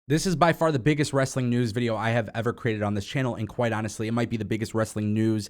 This is by far the biggest wrestling news video I have ever created on this channel, and quite honestly, it might be the biggest wrestling news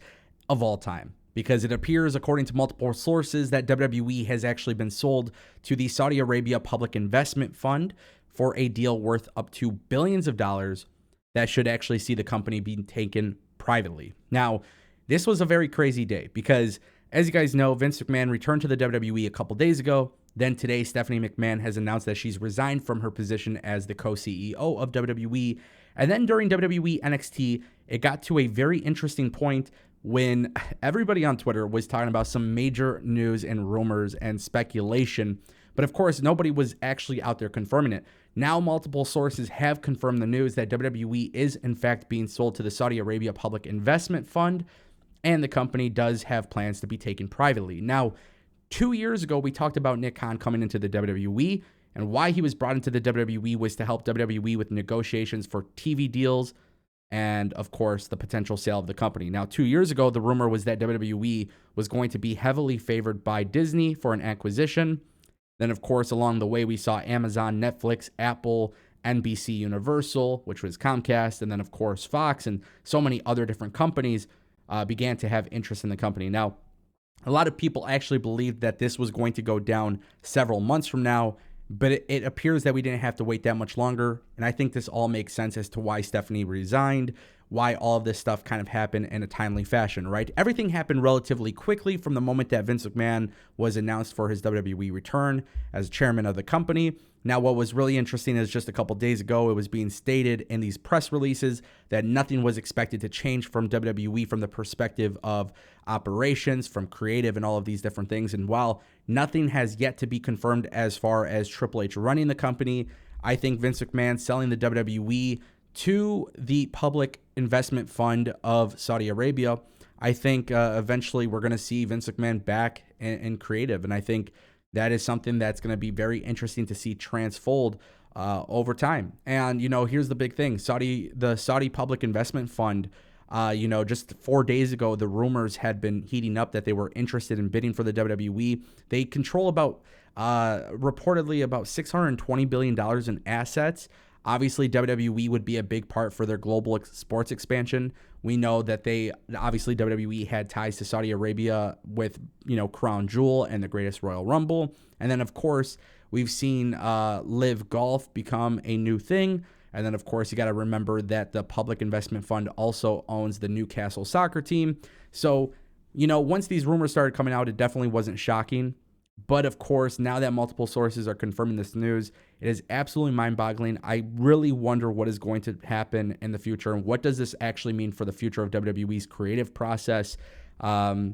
of all time because it appears, according to multiple sources, that WWE has actually been sold to the Saudi Arabia Public Investment Fund for a deal worth up to billions of dollars that should actually see the company being taken privately. Now, this was a very crazy day because, as you guys know, Vince McMahon returned to the WWE a couple days ago. Then today, Stephanie McMahon has announced that she's resigned from her position as the co-CEO of WWE. And then during WWE NXT, it got to a very interesting point when everybody on Twitter was talking about some major news and rumors and speculation. But of course, nobody was actually out there confirming it. Now, multiple sources have confirmed the news that WWE is in fact being sold to the Saudi Arabia Public Investment Fund, and the company does have plans to be taken privately. Now, 2 years ago, we talked about Nick Khan coming into the WWE, and why he was brought into the WWE was to help WWE with negotiations for TV deals and, of course, the potential sale of the company. Now, 2 years ago, the rumor was that WWE was going to be heavily favored by Disney for an acquisition. Then, of course, along the way, we saw Amazon, Netflix, Apple, NBC Universal, which was Comcast, and then, of course, Fox, and so many other different companies began to have interest in the company. Now, a lot of people actually believed that this was going to go down several months from now, but it appears that we didn't have to wait that much longer. And I think this all makes sense as to why Stephanie resigned, why all of this stuff kind of happened in a timely fashion, right? Everything happened relatively quickly from the moment that Vince McMahon was announced for his WWE return as chairman of the company. Now, what was really interesting is just a couple days ago, it was being stated in these press releases that nothing was expected to change from WWE from the perspective of operations, from creative, and all of these different things. And while nothing has yet to be confirmed as far as Triple H running the company, I think Vince McMahon selling the WWE to the Public Investment Fund of Saudi Arabia, I think eventually we're going to see Vince McMahon back in creative. And I think that is something that's going to be very interesting to see transfold over time. And, you know, here's the big thing. The Saudi Public Investment Fund, just 4 days ago, the rumors had been heating up that they were interested in bidding for the WWE. They control reportedly about $620 billion in assets. Obviously, WWE would be a big part for their global sports expansion. We know that obviously WWE had ties to Saudi Arabia with, Crown Jewel and the Greatest Royal Rumble. And then, of course, we've seen Live Golf become a new thing. And then, of course, you got to remember that the Public Investment Fund also owns the Newcastle soccer team. So, once these rumors started coming out, it definitely wasn't shocking. But of course, now that multiple sources are confirming this news, it is absolutely mind-boggling. I really wonder what is going to happen in the future, and what does this actually mean for the future of WWE's creative process. I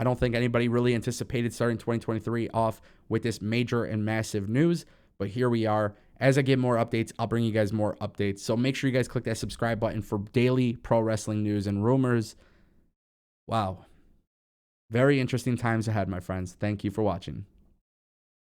don't think anybody really anticipated starting 2023 off with this major and massive news, but here we are. As I get more updates, I'll bring you guys more updates. So make sure you guys click that subscribe button for daily pro wrestling news and rumors. Wow. Very interesting times ahead, my friends. Thank you for watching.